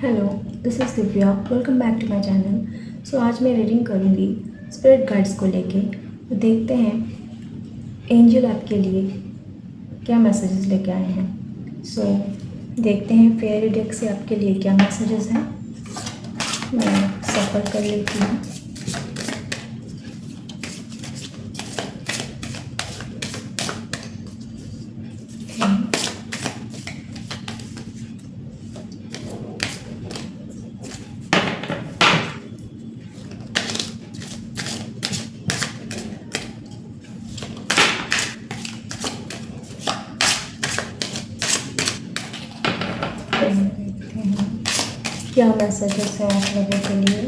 Hello, this is Divya. Welcome back to my channel. So आज मैं reading करूँगी spirit guides को लेके। तो देखते हैं एंजल आपके लिए क्या मैसेजेस लेके आए हैं। सो देखते हैं फेयरी डेक से आपके लिए क्या मैसेजेस हैं। मैं सफ़र कर लेती हूँ। देखते हैं क्या मैसेजेस हैं आप लोगों के लिए।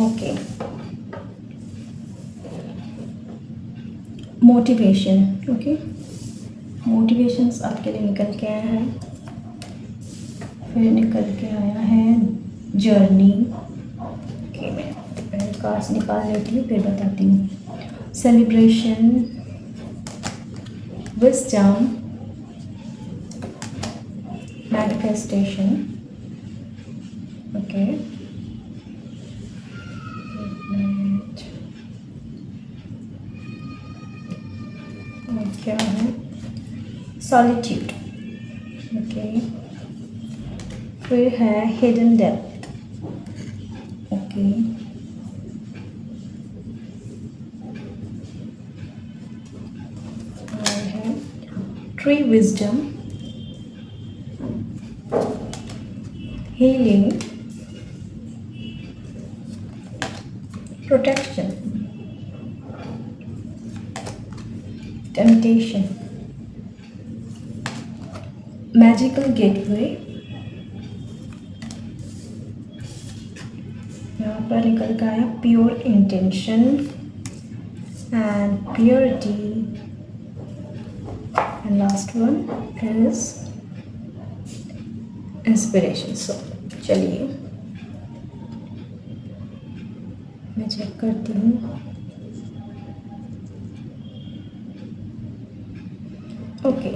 Okay, motivation. ओके, मोटिवेशंस आपके लिए निकल के आया है। फिर निकल के आया है जर्नी। ओके, मैं पहले कार्ड्स निकाल लेती हूँ फिर बताती हूँ। Celebration, wisdom, manifestation. ओके, और क्या है, सॉलिट्यूड। ओके, फिर है हिडन डेप्थ। ओके, और है tree wisdom, healing, protection, temptation, magical gateway. यहाँ पर निकल कर आया pure intention and purity and last one is inspiration. So चलिए मैं चेक करती हूँ। ओके,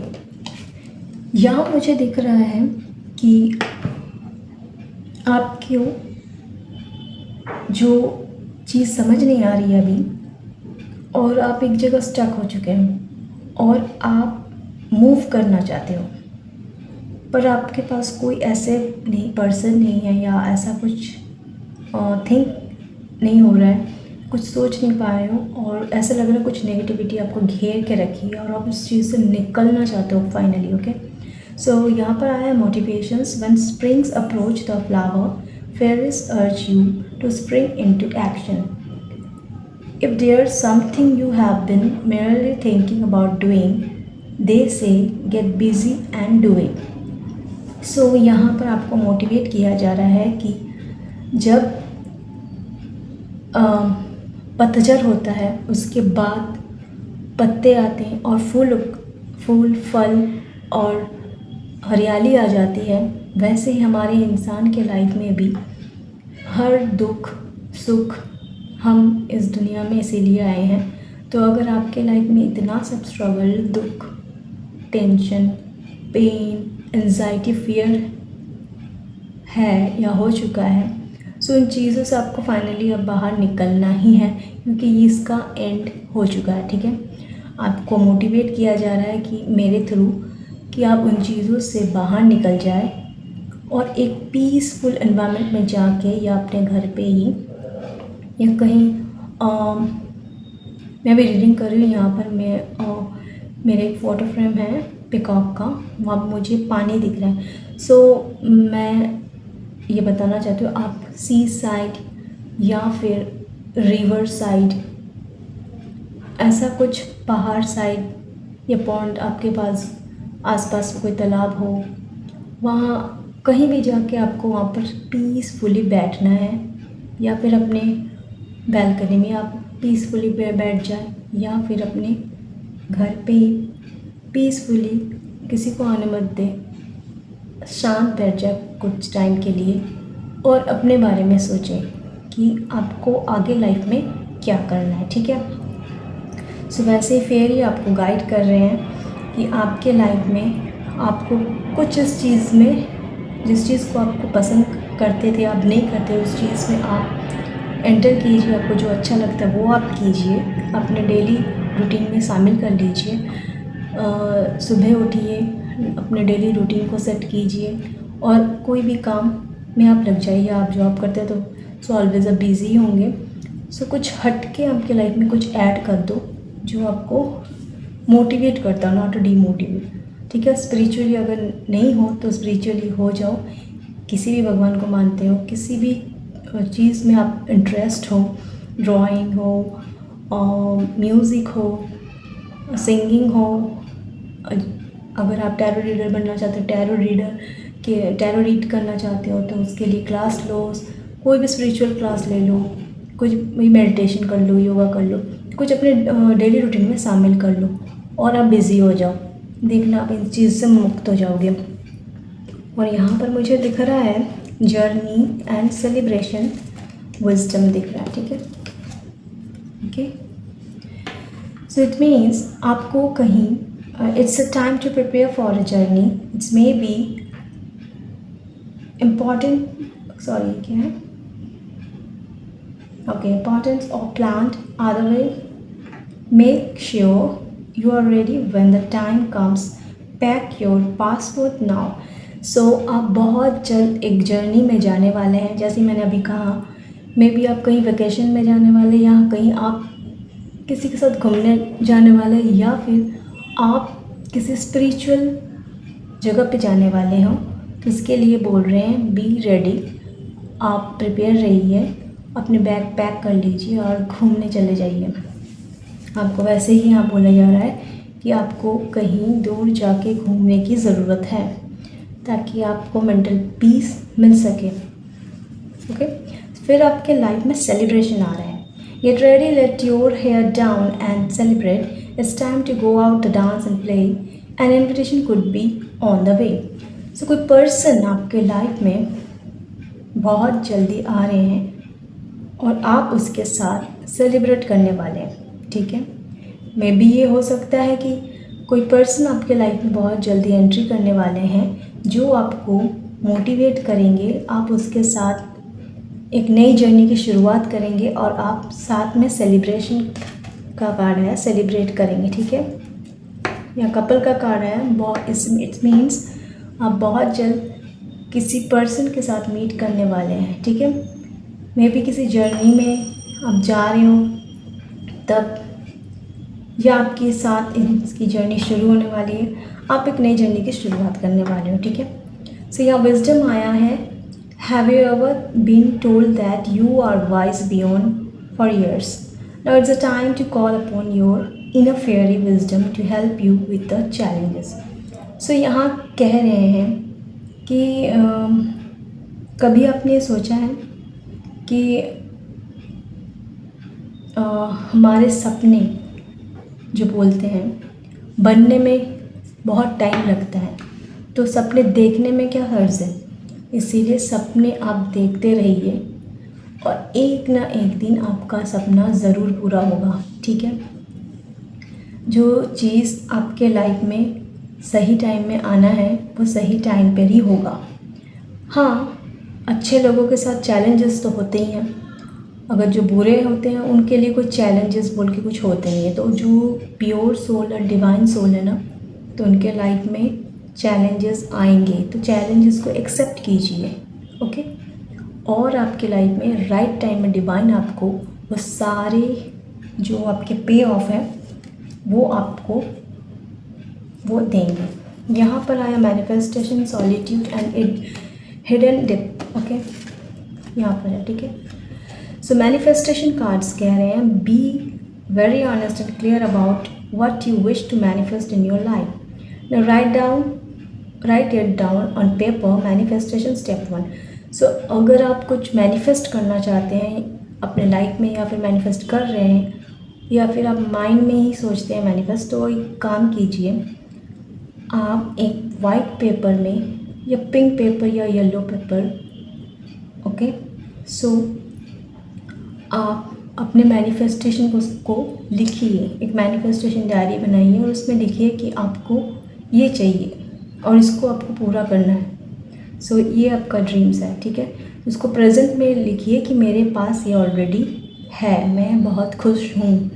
यहाँ मुझे दिख रहा है कि आपको जो चीज़ समझ नहीं आ रही है अभी, और आप एक जगह स्टक हो चुके हैं और आप मूव करना चाहते हो, पर आपके पास कोई ऐसे नहीं पर्सन नहीं है या ऐसा कुछ थिंक नहीं हो रहा है, कुछ सोच नहीं पा रहे हो और ऐसा लग रहा है कुछ नेगेटिविटी आपको घेर के रखी है और आप उस चीज़ से निकलना चाहते हो फाइनली। ओके, सो यहाँ पर आया है motivations. When springs approach the flower, fairies urge you to spring into action. If there's something you have been merely thinking about doing, they say get busy and do it. So यहाँ पर आपको motivate किया जा रहा है कि जब पतझड़ होता है उसके बाद पत्ते आते हैं और फूल फल और हरियाली आ जाती है, वैसे ही हमारे इंसान के लाइफ में भी हर दुख सुख हम इस दुनिया में इसीलिए आए हैं। तो अगर आपके लाइफ में इतना सब स्ट्रगल, दुख, टेंशन, पेन, एंजाइटी, फियर है या हो चुका है, सो इन चीज़ों से आपको फाइनली अब बाहर निकलना ही है क्योंकि इसका एंड हो चुका है। ठीक है, आपको मोटिवेट किया जा रहा है कि मेरे थ्रू कि आप उन चीज़ों से बाहर निकल जाए और एक पीसफुल एनवायरनमेंट में जाके या अपने घर पे ही या कहीं मैं भी रीडिंग कर रही हूँ। यहाँ पर मेरे एक फ़ोटो फ्रेम है पिकॉक का, वहाँ मुझे पानी दिख रहा है। सो मैं ये बताना चाहती हूँ आप सी साइड या फिर रिवर साइड, ऐसा कुछ पहाड़ साइड या पॉन्ड आपके पास आसपास कोई तालाब हो, वहाँ कहीं भी जाके आपको वहाँ पर पीसफुली बैठना है या फिर अपने बैल्कनी में आप पीसफुली बैठ जाए या फिर अपने घर पे ही पीसफुली किसी को आने मत दे, शांत बैठ जाए कुछ टाइम के लिए और अपने बारे में सोचें कि आपको आगे लाइफ में क्या करना है। ठीक है, सो वैसे ही फेरी आपको गाइड कर रहे हैं कि आपके लाइफ में आपको कुछ इस चीज़ में, जिस चीज़ को आपको पसंद करते थे आप नहीं करते, उस चीज़ में आप एंटर कीजिए। आपको जो अच्छा लगता है वो आप कीजिए, अपने डेली रूटीन में शामिल कर लीजिए। सुबह उठिए, अपने डेली रूटीन को सेट कीजिए और कोई भी काम में आप लग जाइए। आप जॉब करते हैं तो ऑलवेज़ आप बिज़ी होंगे। सो कुछ हट के आपके लाइफ में कुछ ऐड कर दो जो आपको मोटिवेट करता हो, नॉट डीमोटिवेट। ठीक है, स्पिरिचुअली अगर नहीं हो तो स्पिरिचुअली हो जाओ। किसी भी भगवान को मानते हो, किसी भी चीज़ में आप इंटरेस्ट हो, ड्राइंग हो, म्यूज़िक हो, सिंगिंग हो, अगर आप टैरो रीडर बनना चाहते हो, टैरो रीड करना चाहते हो तो उसके लिए क्लास लो, कोई भी स्पिरिचुअल क्लास ले लो, कुछ भी मेडिटेशन कर लो, योगा कर लो, कुछ अपने डेली रूटीन में शामिल कर लो और आप बिज़ी हो जाओ। देखना आप इस चीज़ से मुक्त हो जाओगे। और यहाँ पर मुझे दिख रहा है जर्नी एंड सेलिब्रेशन विजडम दिख रहा है। ठीक है, ओके। सो इट मीन्स आपको कहीं it's a time to prepare for a journey. It's may be important, sorry क्या है, okay, importance of plan other way. Make sure you are ready when the time comes. Pack your passport now. So आप बहुत जल्द एक journey में जाने वाले हैं। जैसे मैंने अभी कहा, मे बी आप कहीं वेकेशन में जाने वाले, या कहीं आप किसी के साथ घूमने जाने वाले, या फिर आप किसी स्पिरिचुअल जगह पे जाने वाले हो। तो इसके लिए बोल रहे हैं बी रेडी। आप प्रिपेयर रहिए, अपने बैग पैक कर लीजिए और घूमने चले जाइए। आपको वैसे ही यहाँ बोला जा रहा है कि आपको कहीं दूर जाके घूमने की ज़रूरत है ताकि आपको मेंटल पीस मिल सके। ओके, फिर आपके लाइफ में सेलिब्रेशन आ रहा है। Get ready, let your hair down and celebrate. It's time to go out the dance and play. An invitation could be on the way. So कोई पर्सन आपके life में बहुत जल्दी आ रहे हैं और आप उसके साथ सेलिब्रेट करने वाले हैं। ठीक है, मे बी ये हो सकता है कि कोई पर्सन आपके लाइफ में बहुत जल्दी एंट्री करने वाले हैं जो आपको मोटिवेट करेंगे। आप उसके साथ एक नई जर्नी की शुरुआत करेंगे और आप साथ में सेलिब्रेशन का कार्ड है, सेलिब्रेट करेंगे। ठीक है, या कपल का कार्ड है। इट मीन्स आप बहुत जल्द किसी पर्सन के साथ मीट करने वाले हैं। ठीक है, मे बी किसी जर्नी में आप जा रहे हो तब, या आपके साथ इसकी जर्नी शुरू होने वाली है, आप एक नई जर्नी की शुरुआत करने वाले हो। ठीक है, सो यहाँ विजडम आया है। Have you ever been told that you are wise beyond for years? Now it's a time to call upon your inner fairy wisdom to help you with the challenges. So यहाँ कह रहे हैं कि कभी आपने सोचा है कि हमारे सपने जो बोलते हैं बनने में बहुत टाइम लगता है, तो सपने देखने में क्या हर्ज है। इसीलिए सपने आप देखते रहिए और एक ना एक दिन आपका सपना ज़रूर पूरा होगा। ठीक है, जो चीज़ आपके लाइफ में सही टाइम में आना है वो सही टाइम पर ही होगा। हाँ, अच्छे लोगों के साथ चैलेंजेस तो होते ही हैं। अगर जो बुरे होते हैं उनके लिए कुछ चैलेंजेस बोल के कुछ होते नहीं है। तो जो प्योर सोल और डिवाइन सोल है ना, तो उनके लाइफ में चैलेंजेस आएंगे, तो चैलेंजेस को एक्सेप्ट कीजिए। ओके, और आपके लाइफ में राइट टाइम में डिवाइन आपको वो सारे जो आपके पे ऑफ है वो आपको वो देंगे। यहाँ पर आया manifestation, solitude and hidden depth. Okay, यहाँ पर है। ठीक है, सो मैनिफेस्टेशन कार्ड्स कह रहे हैं be very honest and clear about what you wish to manifest in your life. Now write it down on paper. Manifestation step 1। So अगर आप कुछ मैनिफेस्ट करना चाहते हैं अपने लाइफ में, या फिर मैनिफेस्ट कर रहे हैं, या फिर आप माइंड में ही सोचते हैं मैनिफेस्ट, तो एक काम कीजिए, आप एक वाइट पेपर में या पिंक पेपर या येलो पेपर, ओके, सो आप अपने मैनिफेस्टेशन को लिखिए, एक मैनिफेस्टेशन डायरी बनाइए और उसमें लिखिए कि आपको ये चाहिए और इसको आपको पूरा करना है। सो ये आपका ड्रीम्स है, ठीक है। उसको प्रेजेंट में लिखिए कि मेरे पास ये ऑलरेडी है, मैं बहुत खुश हूँ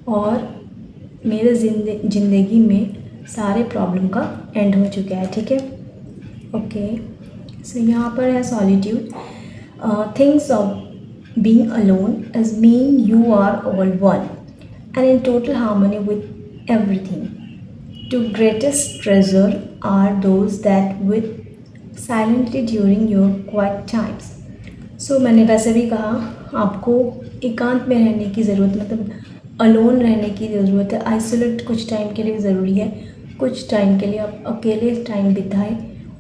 और मेरे ज़िंदगी में सारे प्रॉब्लम का एंड हो चुका है, ठीक है। ओके, सो यहाँ पर है solitude. Things of being alone is mean you are all one and in total harmony with everything. The greatest treasure are those that with silently during your quiet times. So मैंने वैसे भी कहा आपको एकांत में रहने की ज़रूरत, मतलब अलोन रहने की ज़रूरत है। आइसोलेट कुछ टाइम के लिए ज़रूरी है, कुछ टाइम के लिए आप अकेले टाइम बिताएं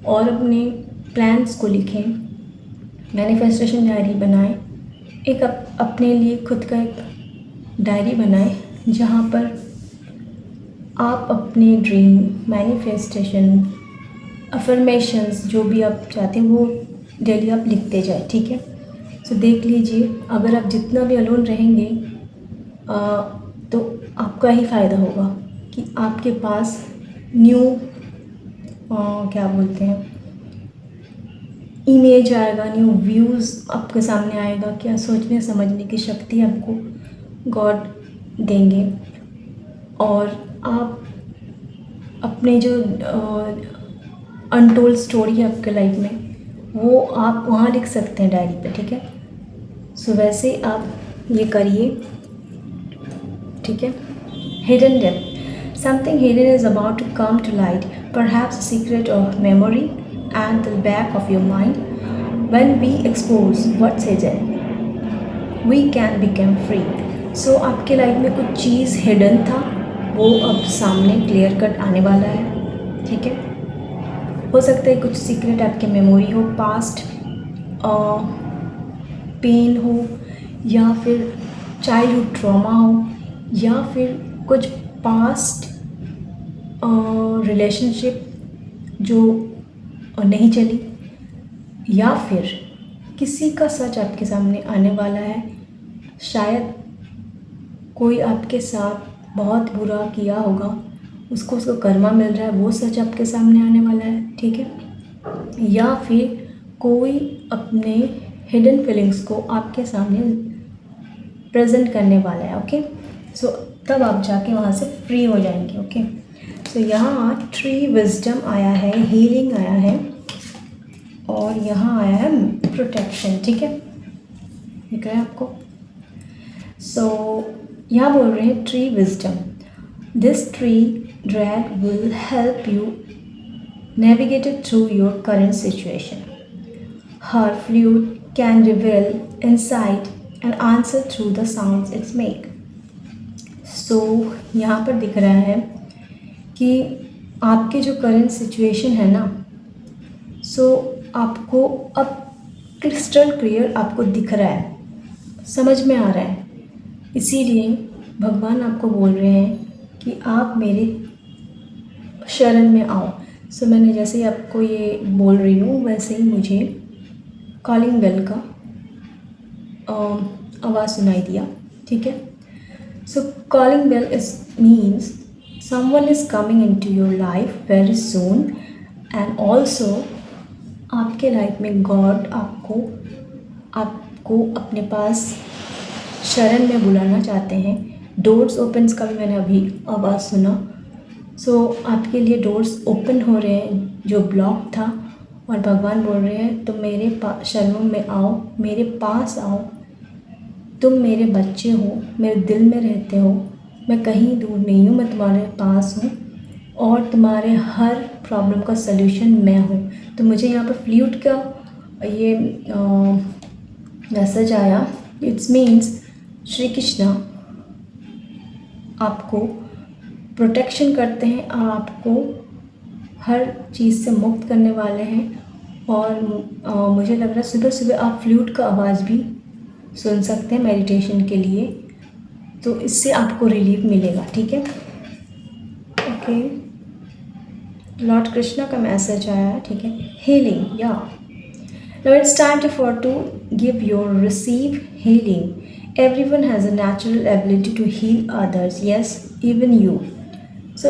और अपने प्लान्स को लिखें, मैनिफेस्टेशन डायरी बनाएं, एक अपने लिए खुद का एक डायरी बनाएं जहाँ पर आप अपने ड्रीम, मैनिफेस्टेशन, अफर्मेशंस जो भी आप चाहते हैं वो डेली आप लिखते जाए, ठीक है। सो देख लीजिए, अगर आप जितना भी अलोन रहेंगे तो आपका ही फ़ायदा होगा कि आपके पास न्यू क्या बोलते हैं इमेज आएगा, न्यू व्यूज़ आपके सामने आएगा, क्या सोचने समझने की शक्ति आपको गॉड देंगे और आप अपने जो अनटोल्ड स्टोरी है आपके लाइफ में वो आप वहाँ लिख सकते हैं डायरी पे, ठीक है। सो वैसे आप ये करिए, ठीक है। Hidden depth, something hidden is about to come to light, perhaps a secret of memory and the back of your mind. When we expose what's hidden, we can become free. So आपके life में कुछ चीज़ hidden था, वो अब सामने clear cut आने वाला है, ठीक है। हो सकता है कुछ सीक्रेट आपके मेमोरी हो, पास्ट पेन हो, या फिर चाइल्डहुड ट्रॉमा हो, या फिर कुछ पास्ट रिलेशनशिप जो नहीं चली, या फिर किसी का सच आपके सामने आने वाला है। शायद कोई आपके साथ बहुत बुरा किया होगा, उसको कर्मा मिल रहा है, वो सच आपके सामने आने वाला है, ठीक है। या फिर कोई अपने हिडन फीलिंग्स को आपके सामने प्रेजेंट करने वाला है, ओके। सो तब आप जाके वहाँ से फ्री हो जाएंगे, ओके। सो यहाँ ट्री विजडम आया है, हीलिंग आया है और यहाँ आया है प्रोटेक्शन, ठीक है, दिख रहा है आपको। सो यहाँ बोल रहे हैं tree wisdom, this tree drag will help you navigate through your current situation, her flute can reveal insight and answer through the sounds it's make. So यहाँ पर दिख रहा है कि आपके जो करंट सिचुएशन है ना, सो आपको अब क्रिस्टल क्लियर आपको दिख रहा है, समझ में आ रहा है। इसीलिए भगवान आपको बोल रहे हैं कि आप मेरे शरण में आओ। सो मैंने जैसे ही आपको ये बोल रही हूँ वैसे ही मुझे कॉलिंग बेल का आवाज़ सुनाई दिया, ठीक है। So calling bell is means someone is coming into your life very soon and also आपके लाइफ में गॉड आपको अपने पास शरण में बुलाना चाहते हैं। डोर्स ओपन्स का भी मैंने अभी आवाज़ सुना। सो आपके लिए डोर्स ओपन हो रहे हैं जो ब्लॉक था, और भगवान बोल रहे हैं तुम मेरे शरणों में आओ, मेरे पास आओ, तुम मेरे बच्चे हो, मेरे दिल में रहते हो, मैं कहीं दूर नहीं हूँ, मैं तुम्हारे पास हूँ और तुम्हारे हर प्रॉब्लम का सल्यूशन मैं हूँ। तो मुझे यहाँ पर फ्लूट का ये मैसेज आया, इट्स मीन्स श्री कृष्णा आपको प्रोटेक्शन करते हैं, आपको हर चीज़ से मुक्त करने वाले हैं। और मुझे लग रहा है सुबह सुबह आप फ्लूट का आवाज़ भी सुन सकते हैं मेडिटेशन के लिए, तो इससे आपको रिलीफ मिलेगा, ठीक है। ओके, लॉर्ड कृष्णा का मैसेज आया है, ठीक है। हीलिंग, या now it's time to give your receive healing Everyone has a natural ability to heal others, yes, even you. सो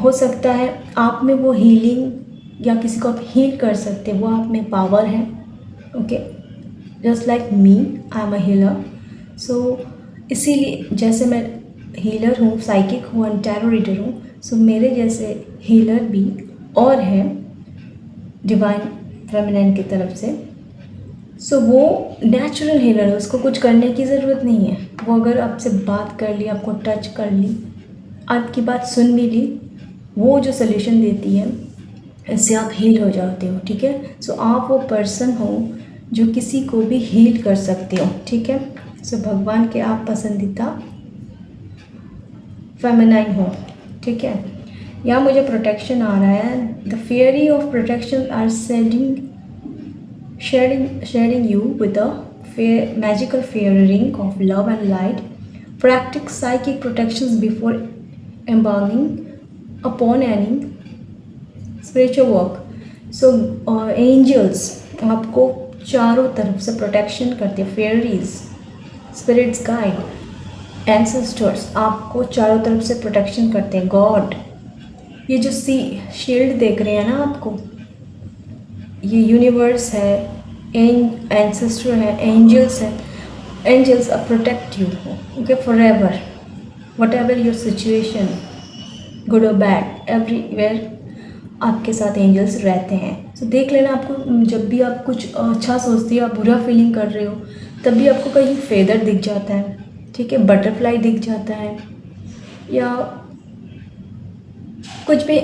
हो सकता है आप में वो हीलिंग या किसी को आप हील कर सकते हैं, वो आप में पावर है. Okay, just like me, I am a healer. So इसीलिए जैसे मैं हीलर हूँ, साइकिक हूँ एंड टैरो रीडर हूँ, सो मेरे जैसे हीलर भी और हैं डिवाइन फेमिनाइन की तरफ से. सो वो नेचुरल हीलर है, उसको कुछ करने की ज़रूरत नहीं है. वो अगर आपसे बात कर ली, आपको टच कर ली, आपकी बात सुन भी ली, वो जो सल्यूशन देती है, इससे आप हील हो जाते हो. ठीक है, सो आप वो पर्सन हो जो किसी को भी हील कर सकते हो. ठीक है, सो भगवान के आप पसंदीदा फेमिनाइन हो. ठीक है, यहाँ मुझे प्रोटेक्शन आ रहा है. The fairy of protection are sharing you with a magical fairy ring of love and light. Practice psychic protections before embarking upon any spiritual work. So angels आपको चारों तरफ से प्रोटेक्शन करते हैं. फेयरीज, स्पिरिट्स गाइड, एंसेस्टर्स आपको चारों तरफ से प्रोटेक्शन करते हैं. गॉड, ये जो शील्ड देख रहे हैं ना आपको, ये यूनिवर्स है, एंसेस्टर है, एंजल्स है. Angels protect you, okay, forever, whatever your situation, good और बैड, एवरीवेयर आपके साथ एंजल्स रहते हैं. तो देख लेना, आपको जब भी आप कुछ अच्छा सोचते हो, आप बुरा फीलिंग कर रहे हो, तब भी आपको कहीं फेदर दिख जाता है. ठीक है, बटरफ्लाई दिख जाता है, या कुछ भी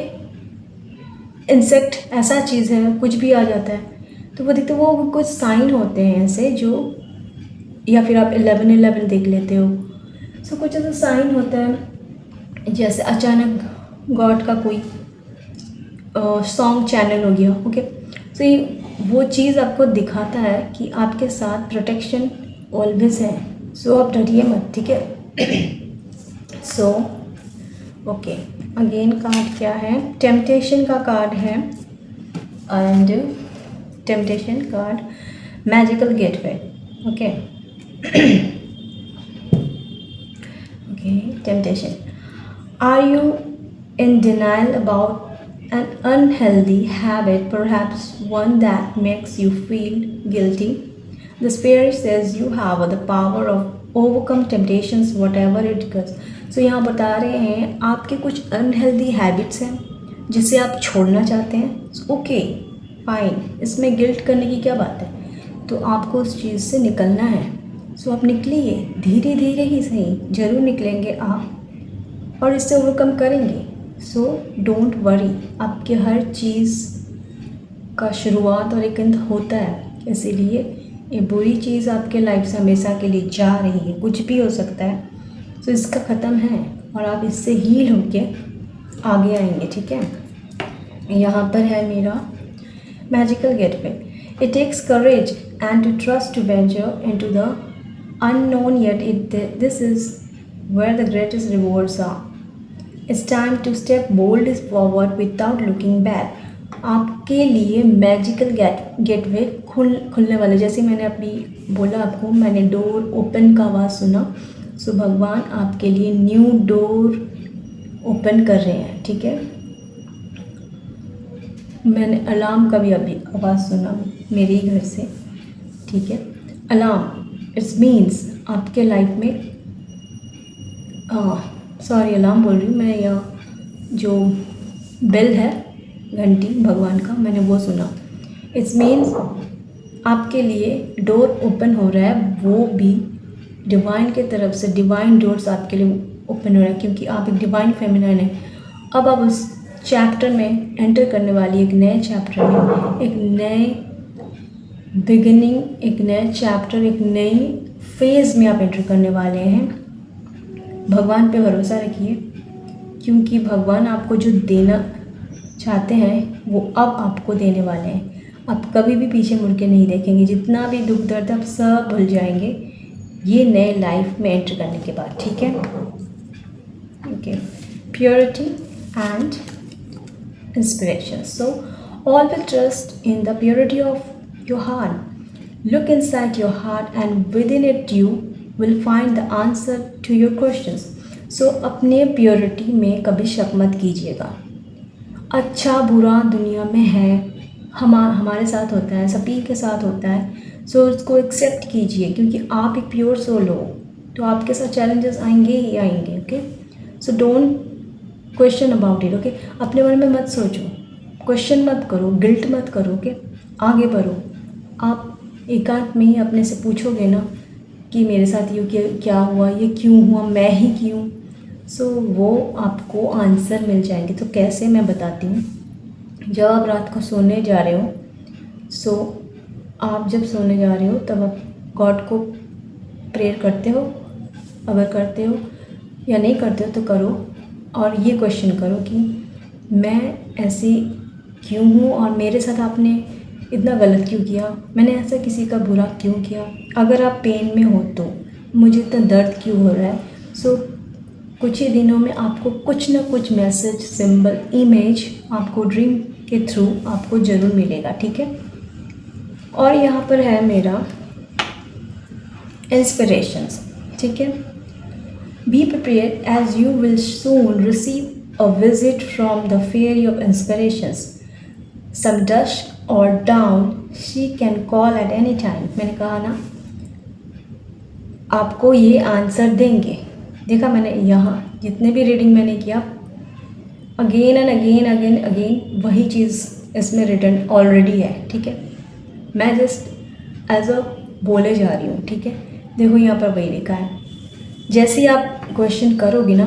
इंसेक्ट, ऐसा चीज़ है, कुछ भी आ जाता है तो वो दिखते, वो कुछ साइन होते हैं ऐसे जो, या फिर आप 1111 देख लेते हो. सो कुछ ऐसा साइन होता है, जैसे अचानक गॉड का कोई सॉन्ग चैनल हो गया. ओके, सो ये वो चीज़ आपको दिखाता है कि आपके साथ प्रोटेक्शन ऑलवेज है. सो आप डरिए मत. ठीक है, सो ओके, अगेन कार्ड क्या है? टेम्पटेशन का कार्ड है, and temptation card, magical gateway. Okay okay, temptation. Are you in denial about an unhealthy habit, perhaps one that makes you feel guilty? The spirit says you have the power of overcome temptations whatever it does. So यहाँ बता रहे हैं आपके कुछ unhealthy habits हैं जिसे आप छोड़ना चाहते हैं. ओके फाइन, इसमें गिल्ट करने की क्या बात है? तो आपको उस चीज़ से निकलना है. सो आप निकलिए, धीरे धीरे ही सही, ज़रूर निकलेंगे आप और इससे ओवरकम करेंगे. सो डोंट वरी, आपके हर चीज़ का शुरुआत और एक अंत होता है. इसीलिए ये बुरी चीज़ आपके लाइफ से हमेशा के लिए जा रही है, कुछ भी हो सकता है. सो इसका ख़त्म है और आप इससे हील होके आगे आएंगे. ठीक है, यहाँ पर है मेरा magical gateway. It takes courage and to trust to venture into the unknown, yet this is where the greatest rewards are. It's time to step bold forward without looking back. आपके लिए मैजिकल गेटवे खुलने वाले, जैसे मैंने अभी बोला आपको, मैंने डोर ओपन का आवाज़ सुना. सो भगवान आपके लिए न्यू डोर ओपन कर रहे हैं. ठीक है, मैंने अलार्म का भी अभी आवाज़ सुना मेरे ही घर से. ठीक है, अलार्म, इट्स मीन्स आपके लाइफ में, सॉरी अलार्म बोल रही हूँ मैं, या जो बेल है, घंटी भगवान का, मैंने वो सुना. इट्स मीन्स आपके लिए डोर ओपन हो रहा है, वो भी डिवाइन के तरफ से. डिवाइन डोर्स आपके लिए ओपन हो रहा है क्योंकि आप एक डिवाइन फेमिनाइन है. अब आप उस चैप्टर में एंटर करने वाली, एक नए चैप्टर में, एक नए बिगिनिंग, एक नए चैप्टर, एक नई फेज़ में आप एंटर करने वाले हैं. भगवान पे भरोसा रखिए क्योंकि भगवान आपको जो देना चाहते हैं वो अब आपको देने वाले हैं. आप कभी भी पीछे मुड़ के नहीं देखेंगे. जितना भी दुख दर्द आप सब भूल जाएंगे ये नए लाइफ में एंटर करने के बाद. ठीक है, okay. Purity and inspiration. So always trust in the purity of your heart. Look inside your heart and within it you will find the answer to your questions. So अपने purity में कभी शक मत कीजिएगा। अच्छा बुरा दुनिया में है, हमारे साथ होता है, सभी के साथ होता है। सो उसको एक्सेप्ट कीजिए, क्योंकि आप एक प्योर सोल हो, तो आपके साथ चैलेंजेस आएंगे ही आएंगे। Okay, so don't question about it. Okay, अपने बारे में मत सोचो, क्वेश्चन मत करो, गिल्ट मत करो। ओके, आगे बढ़ो। आप एकांत में ही अपने से पूछोगे ना कि मेरे साथ ये क्या हुआ, ये क्यों हुआ, मैं ही क्यों। सो वो आपको आंसर मिल जाएंगे। तो कैसे, मैं बताती हूँ। जब आप रात को सोने जा रहे हो, सो आप जब सोने जा रहे हो तब आप गॉड को प्रेयर करते हो, अगर करते हो या नहीं करते हो तो करो, और ये क्वेश्चन करो कि मैं ऐसी क्यों हूँ और मेरे साथ आपने इतना गलत क्यों किया, मैंने ऐसा किसी का बुरा क्यों किया। अगर आप पेन में हो तो मुझे इतना दर्द क्यों हो रहा है। सो कुछ ही दिनों में आपको कुछ ना कुछ मैसेज, सिंबल, इमेज आपको ड्रीम के थ्रू आपको ज़रूर मिलेगा। ठीक है, और यहाँ पर है मेरा इंस्पिरेशंस। ठीक है, be prepared as you will soon receive a visit from the fairy of inspirations, some dust और down, she can call at any time. मैंने कहा ना, आपको ये आंसर देंगे। देखा मैंने यहाँ जितने भी रीडिंग मैंने किया, again and again again again वही चीज़ इसमें रिटर्न ऑलरेडी है। ठीक है, मैं जस्ट एज अ बोले जा रही हूँ। ठीक है, देखो यहाँ पर वही लिखा है, जैसे ही आप क्वेश्चन करोगे ना,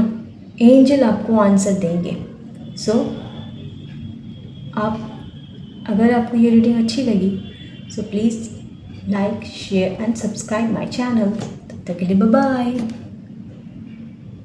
एंजल आपको आंसर देंगे। सो आप, अगर आपको ये रीडिंग अच्छी लगी, so please like, share and subscribe my channel. तब तक के लिए बाय बाय।